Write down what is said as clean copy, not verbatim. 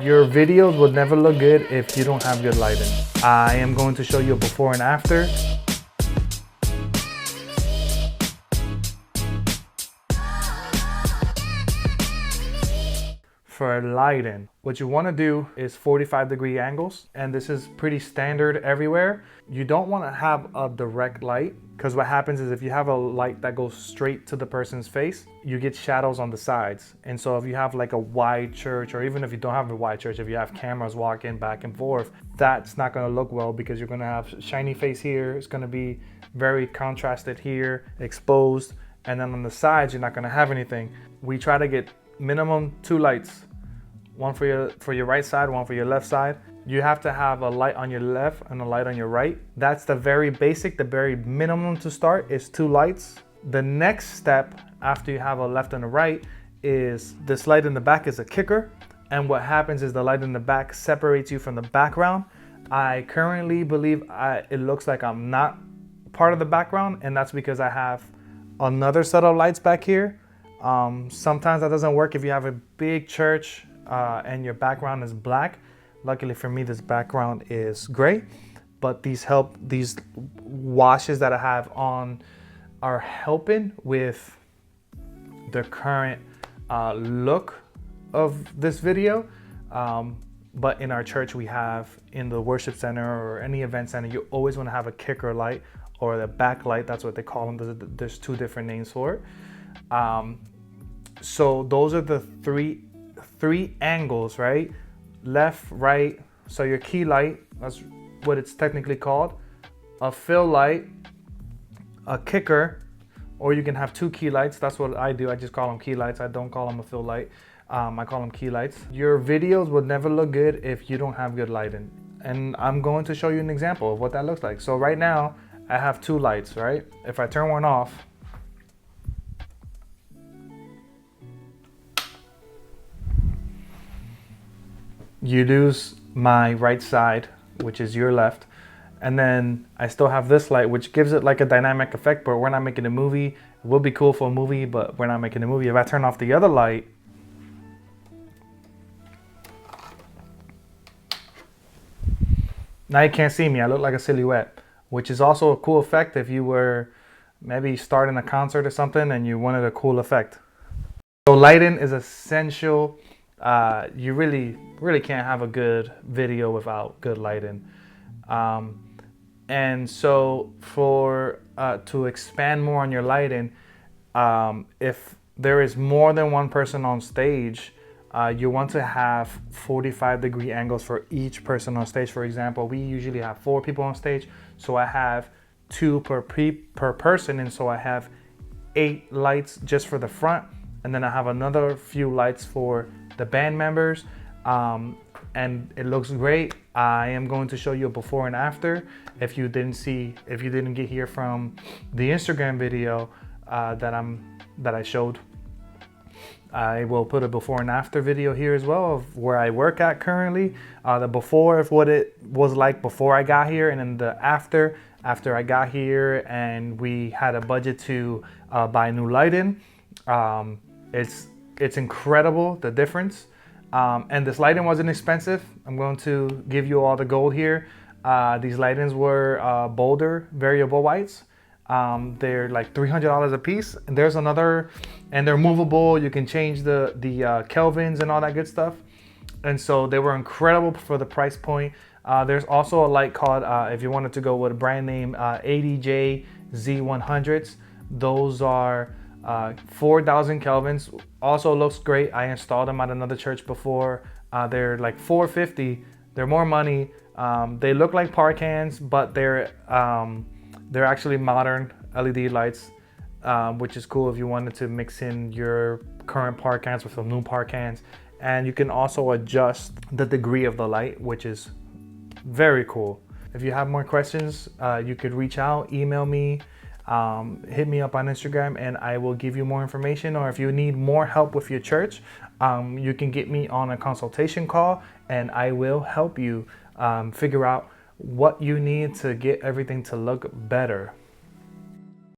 Your videos will never look good if you don't have good lighting. I am going to show you a before and after. For lighting, what you want to do is 45-degree angles, and this is pretty standard everywhere. You don't want to have a direct light, because what happens is if you have a light that goes straight to the person's face, you get shadows on the sides. And so if you have like a wide church, or even if you don't have a wide church, if you have cameras walking back and forth, that's not going to look well, because you're going to have shiny face here. It's going to be very contrasted here, exposed, and then on the sides you're not going to have anything. We try to get minimum 2 lights. One for your right side, one for your left side. You have to have a light on your left and a light on your right. That's the very basic, the very minimum to start is 2 lights. The next step after you have a left and a right is this light in the back is a kicker. And what happens is the light in the back separates you from the background. I currently believe it looks like I'm not part of the background, and that's because I have another set of lights back here. Sometimes that doesn't work if you have a big church and your background is black. Luckily for me, this background is gray, but these washes that I have on are helping with the current look of this video. But in our church, we have, in the worship center or any event center, you always want to have a kicker light or the backlight. That's what they call them. There's 2 different names for it. So those are the three angles, right? Left, right. So your key light, that's what it's technically called. A fill light, a kicker, or you can have 2 key lights. That's what I do. I just call them key lights. I don't call them a fill light. I call them key lights. Your videos will never look good if you don't have good lighting. And I'm going to show you an example of what that looks like. So right now I have 2 lights, right? If I turn one off, you lose my right side, which is your left. And then I still have this light, which gives it like a dynamic effect, but we're not making a movie. It will be cool for a movie, but we're not making a movie. If I turn off the other light, now you can't see me. I look like a silhouette, which is also a cool effect if you were maybe starting a concert or something and you wanted a cool effect. So lighting is essential. You really can't have a good video without good lighting. And so for to expand more on your lighting, if there is more than one person on stage, you want to have 45-degree angles for each person on stage. For example, we usually have 4 people on stage, so I have 2 per person, and so I have 8 lights just for the front, and then I have another few lights for the band members, and it looks great. I am going to show you a before and after. If you didn't get here from the Instagram video that I showed, I will put a before and after video here as well of where I work at currently. The before of what it was like before I got here, and then the after I got here and we had a budget to buy new lighting. It's incredible, the difference. And this lighting wasn't expensive. I'm going to give you all the gold here. These lightings were Boulder variable whites. They're like $300 a piece. And there's another, and they're movable. You can change the kelvins and all that good stuff. And so they were incredible for the price point. There's also a light called, if you wanted to go with a brand name, ADJ Z100s. Those are 4,000 kelvins. Also looks great. I installed them at another church before. They're like $450. They're more money. They look like Parkans, but they're actually modern LED lights, which is cool if you wanted to mix in your current Parkans with some new Parkans. And you can also adjust the degree of the light, which is very cool. If you have more questions, you could reach out, email me, hit me up on Instagram, and I will give you more information. Or if you need more help with your church, you can get me on a consultation call, and I will help you figure out what you need to get everything to look better.